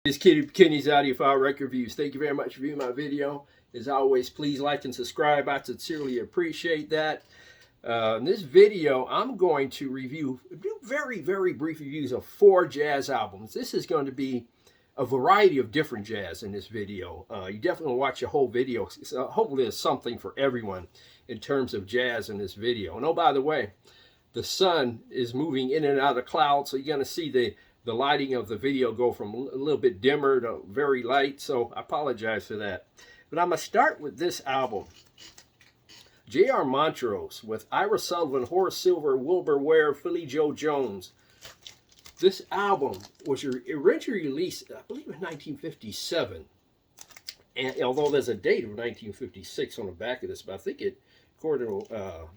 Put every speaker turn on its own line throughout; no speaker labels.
This is Kenny's Audiophile Record Reviews. Thank you very much for viewing my video. As always, please like and subscribe. I sincerely appreciate that. In this video, I'm going to do very brief reviews of 4 jazz albums. This is going to be a variety of different jazz in this video. You definitely watch the whole video. Hopefully there's something for everyone in terms of jazz in this video. And oh, by the way, the sun is moving in and out of the clouds, so you're going to see the lighting of the video go from a little bit dimmer to very light, so I apologize for that. But I'm going to start with this album. J.R. Montrose with Ira Sullivan, Horace Silver, Wilbur Ware, Philly Joe Jones. This album was originally released, I believe, in 1957. And although there's a date of 1956 on the back of this, but I think it, according to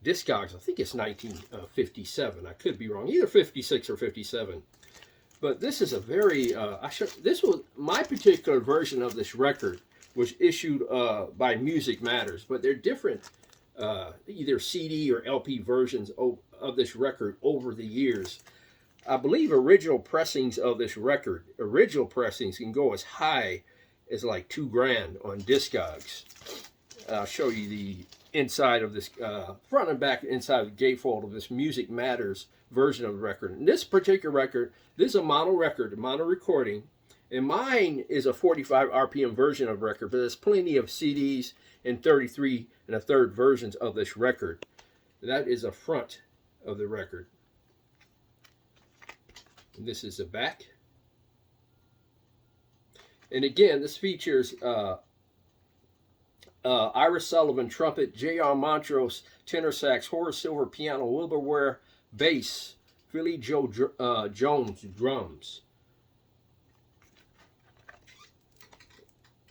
Discogs, I think it's 1957. I could be wrong, either 56 or 57. But this is a very, this was my particular version of this record was issued by Music Matters, but they're different, either CD or LP versions of this record over the years. I believe original pressings of this record, original pressings can go as high as like $2 grand on Discogs. I'll show you the inside of this, front and back inside of the gatefold of this Music Matters version of the record. And this particular record, this is a mono record, a mono recording, and mine is a 45 RPM version of the record, but there's plenty of CDs and 33 1/3 versions of this record. That is the front of the record. And this is the back. And again, this features Ira Sullivan trumpet, J.R. Montrose tenor sax, Horace Silver piano, Wilbur Ware bass, Philly Joe Jones drums.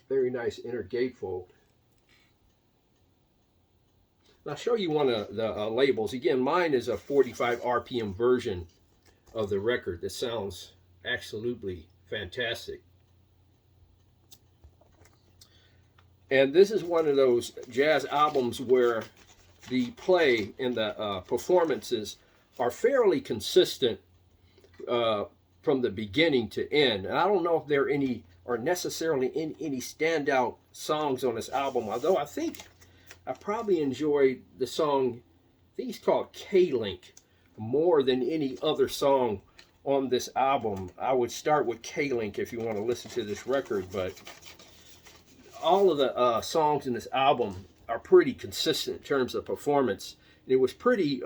Very nice inner gatefold. I'll show you one of the labels. Again, mine is a 45 RPM version of the record that sounds absolutely fantastic. And this is one of those jazz albums where the play and the performances are fairly consistent from the beginning to end. And I don't know if there are necessarily any standout songs on this album, although I think I probably enjoyed the song, I think it's called K-Link, more than any other song on this album. I would start with K-Link if you want to listen to this record, but all of the songs in this album are pretty consistent in terms of performance. It was pretty,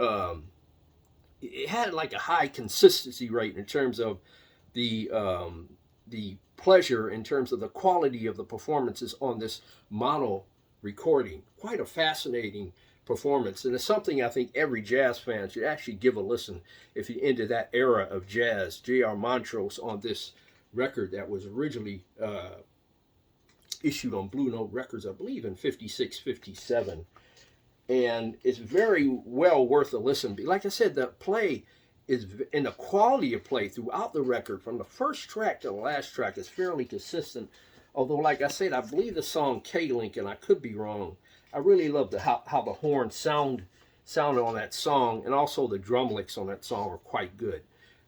it had like a high consistency rate in terms of the pleasure, in terms of the quality of the performances on this mono recording. Quite a fascinating performance, and it's something I think every jazz fan should actually give a listen if you're into that era of jazz. J.R. Montrose on this record that was originally issued on Blue Note Records, I believe in 56, 57. And it's very well worth a listen. Like I said, the play is, and the quality of play throughout the record, from the first track to the last track, is fairly consistent. Although, like I said, I believe the song K-Link, and I could be wrong, I really love how the horns sounded on that song, and also the drum licks on that song are quite good.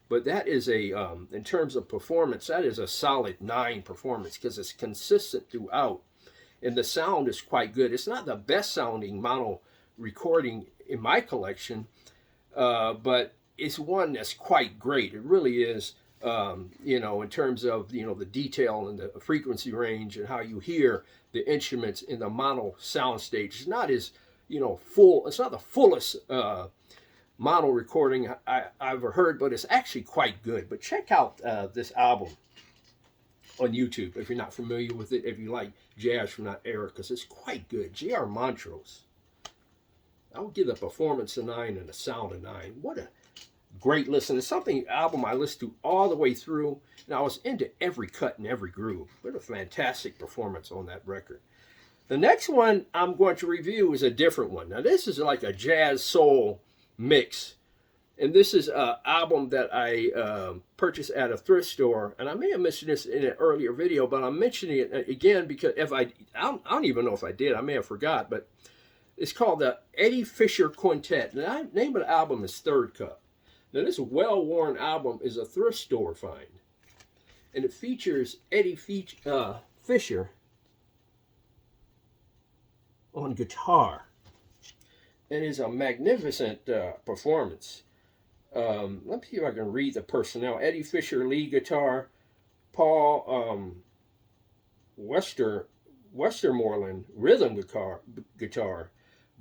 But that is in terms of performance, that is a solid 9 performance, because it's consistent throughout. And the sound is quite good. It's not the best sounding mono recording in my collection, but it's one that's quite great. It really is, in terms of, the detail and the frequency range and how you hear the instruments in the mono sound stage. It's not as, full, it's not the fullest mono recording I've ever heard, but it's actually quite good. But check out this album on YouTube if you're not familiar with it, if you like jazz from that era, because it's quite good. J.R. Montrose, I would give the performance a 9 and the sound a 9. What a great listen. It's something album I listened to all the way through, and I was into every cut and every groove. What a fantastic performance on that record. The next one I'm going to review is a different one. Now this is like a jazz soul mix, and this is an album that I purchased at a thrift store, and I may have mentioned this in an earlier video, but I'm mentioning it again because if I don't even know if I did, I may have forgot, but it's called the Eddie Fisher Quintet. The name of the album is Third Cup. Now this well-worn album is a thrift store find, and it features Eddie Fisher on guitar, and is a magnificent performance. Let me see if I can read the personnel. Eddie Fisher, lead guitar. Paul Westermoreland, rhythm guitar.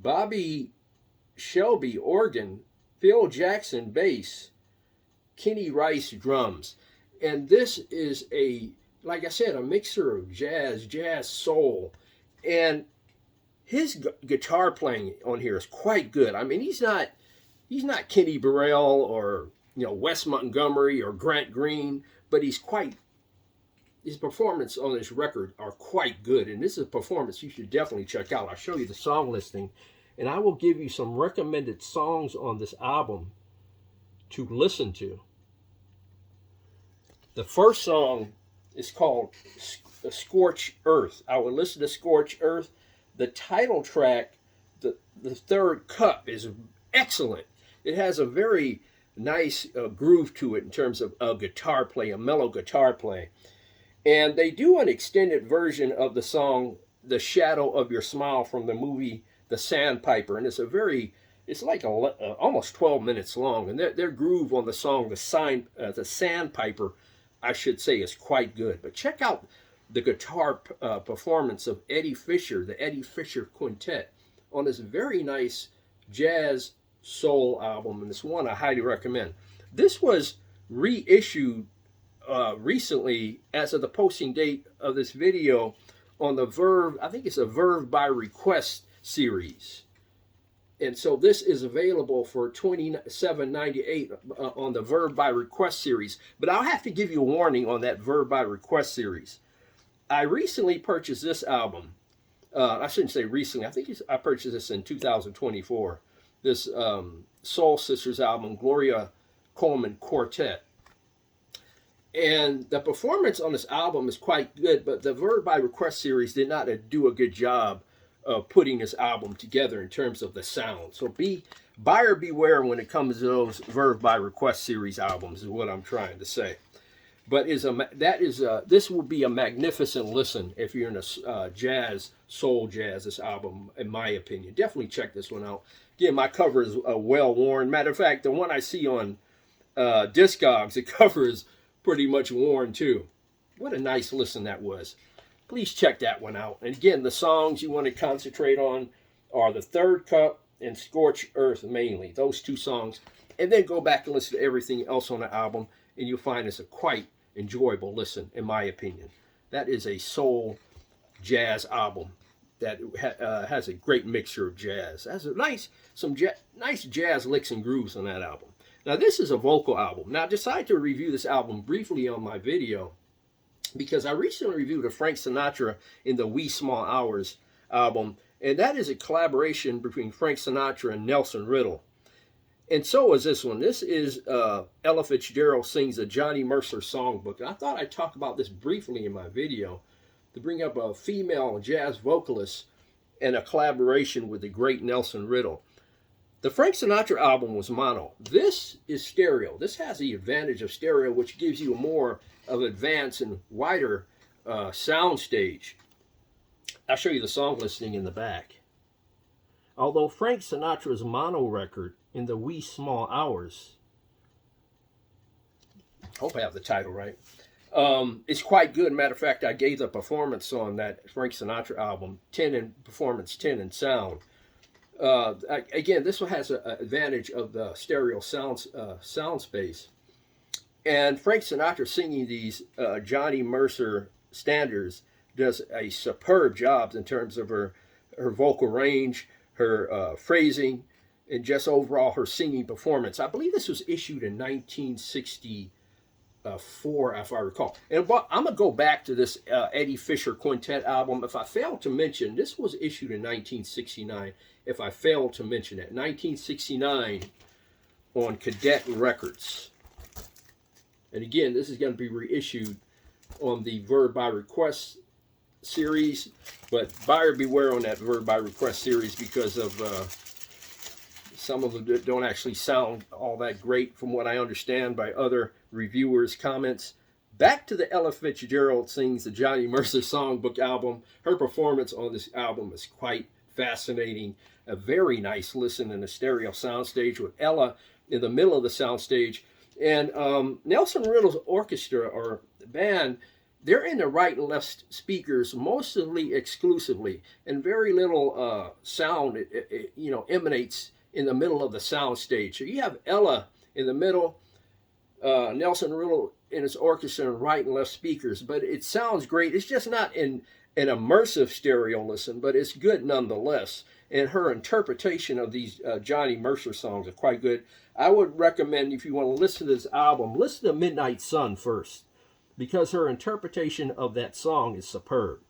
Bobby Shelby, organ. Phil Jackson, bass. Kenny Rice, drums. And this is like I said, a mixer of jazz, soul. And his guitar playing on here is quite good. I mean, he's not Kenny Burrell or, you know, Wes Montgomery or Grant Green, but his performance on this record are quite good. And this is a performance you should definitely check out. I'll show you the song listing, and I will give you some recommended songs on this album to listen to. The first song is called Scorch Earth. I would listen to Scorch Earth. The title track, the third cup, is excellent. It has a very nice groove to it in terms of guitar play, a mellow guitar play. And they do an extended version of the song The Shadow of Your Smile from the movie The Sandpiper. And it's like almost 12 minutes long. And their groove on the song The Sandpiper, I should say, is quite good. But check out the guitar performance of Eddie Fisher, the Eddie Fisher Quintet, on this very nice jazz soul album, and it's one I highly recommend. This was reissued recently, as of the posting date of this video, on the Verve, I think it's a Verve by Request series. And so this is available for $27.98 on the Verve by Request series. But I'll have to give you a warning on that Verve by Request series. I recently purchased this album. I shouldn't say recently. I think I purchased this in 2024. This Soul Sisters album, Gloria Coleman Quartet. And the performance on this album is quite good, but the Verve by Request series did not do a good job of putting this album together in terms of the sound. So buyer beware when it comes to those Verve by Request series albums, is what I'm trying to say. But this will be a magnificent listen if you're in a soul jazz, this album, in my opinion. Definitely check this one out. Again, my cover is well worn. Matter of fact, the one I see on Discogs, the cover is pretty much worn too. What a nice listen that was. Please check that one out. And again, the songs you want to concentrate on are The Third Cup and Scorch Earth mainly. Those two songs. And then go back and listen to everything else on the album, and you'll find it's a quite enjoyable listen, in my opinion. That is a soul jazz album that has a great mixture of jazz. It has some nice jazz licks and grooves on that album. Now, this is a vocal album. Now, I decided to review this album briefly on my video because I recently reviewed a Frank Sinatra in the Wee Small Hours album, and that is a collaboration between Frank Sinatra and Nelson Riddle. And so is this one. This is Ella Fitzgerald Sings a Johnny Mercer Songbook. And I thought I'd talk about this briefly in my video to bring up a female jazz vocalist and a collaboration with the great Nelson Riddle. The Frank Sinatra album was mono. This is stereo. This has the advantage of stereo, which gives you more of advanced and wider sound stage. I'll show you the song listing in the back. Although Frank Sinatra's mono record in the Wee Small Hours, hope I have the title right, it's quite good. Matter of fact, I gave the performance on that Frank Sinatra album 10 in performance, 10 in sound. Again, this one has an advantage of the stereo sound space. And Frank Sinatra singing these Johnny Mercer standards does a superb job in terms of her vocal range, her phrasing, and just overall her singing performance. I believe this was issued in 1964, if I recall. And I'm going to go back to this Eddie Fisher Quintet album. If I failed to mention, this was issued in 1969. If I failed to mention it, 1969 on Cadet Records. And again, this is going to be reissued on the Verve by Request series, but buyer beware on that Verve by Request series because of some of them don't actually sound all that great from what I understand by other reviewers' comments. Back to the Ella Fitzgerald Sings the Johnny Mercer Songbook album. Her performance on this album is quite fascinating. A very nice listen in a stereo soundstage with Ella in the middle of the soundstage. And Nelson Riddle's orchestra or band, they're in the right and left speakers mostly exclusively, and very little sound emanates in the middle of the soundstage. So you have Ella in the middle, Nelson Riddle in his orchestra and right and left speakers, but it sounds great. It's just not in an immersive stereo listen, but it's good nonetheless. And her interpretation of these Johnny Mercer songs are quite good. I would recommend, if you want to listen to this album, listen to Midnight Sun first, because her interpretation of that song is superb,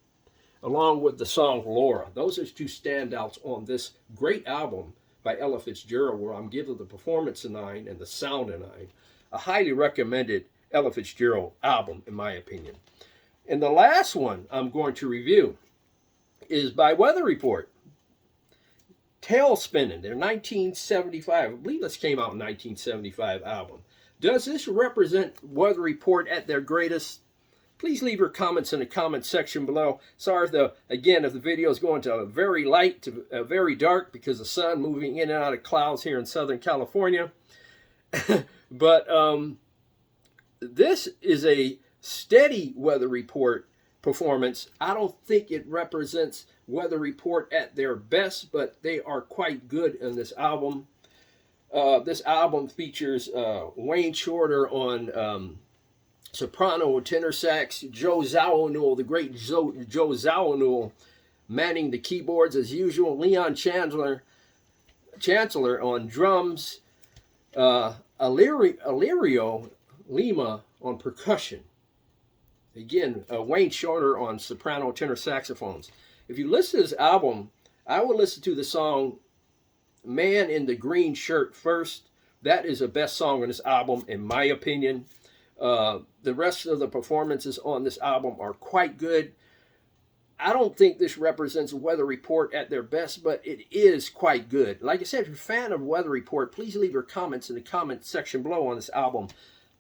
along with the song Laura. Those are two standouts on this great album by Ella Fitzgerald, where I'm giving the performance a 9 and the sound a 9. A highly recommended Ella Fitzgerald album, in my opinion. And the last one I'm going to review is by Weather Report. Tail Spinning, their 1975, I believe this came out in 1975 album. Does this represent Weather Report at their greatest? Please leave your comments in the comment section below. Sorry if the video is going to very light to very dark because the sun moving in and out of clouds here in Southern California. But this is a steady Weather Report performance. I don't think it represents Weather Report at their best, but they are quite good in this album. This album features Wayne Shorter on soprano, tenor sax, Joe Zawinul, the great Joe Zawinul, manning the keyboards as usual, Leon Chancellor on drums, Alirio Lima on percussion. Again, Wayne Shorter on soprano, tenor saxophones. If you listen to this album, I would listen to the song Man in the Green Shirt first. That is the best song on this album, in my opinion. The rest of the performances on this album are quite good. I don't think this represents Weather Report at their best, but it is quite good. Like I said, if you're a fan of Weather Report, please leave your comments in the comment section below on this album,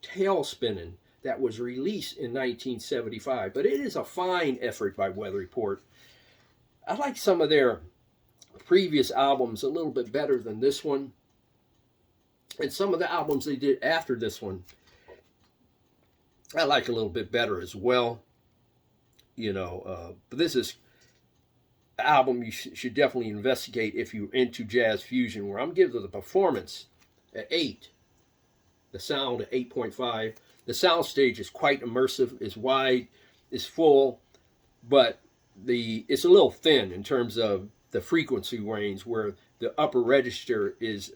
Tail Spinning, that was released in 1975. But it is a fine effort by Weather Report. I like some of their previous albums a little bit better than this one. And some of the albums they did after this one, I like a little bit better as well. But this is an album you should definitely investigate if you're into jazz fusion, where I'm giving the performance at 8. The sound at 8.5. The sound stage is quite immersive, it's wide, it's full, but it's a little thin in terms of the frequency range, where the upper register is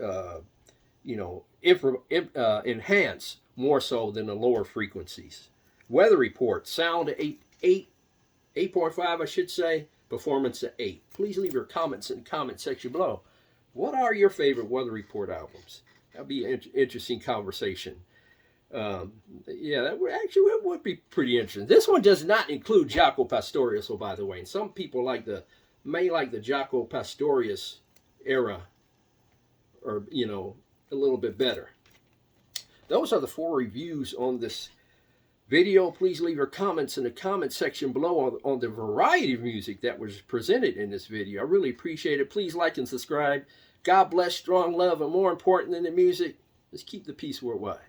enhanced more so than the lower frequencies. Weather Report, sound at 8.5 I should say, performance at 8. Please leave your comments in the comment section below. What are your favorite Weather Report albums? That'd be an interesting conversation. That would be pretty interesting. This one does not include Jaco Pastorius, so by the way, and some people may like the Jaco Pastorius era, or a little bit better. Those are the 4 reviews on this video. Please leave your comments in the comment section below on the variety of music that was presented in this video. I really appreciate it. Please like and subscribe. God bless, strong love, and more important than the music, let's keep the peace worldwide.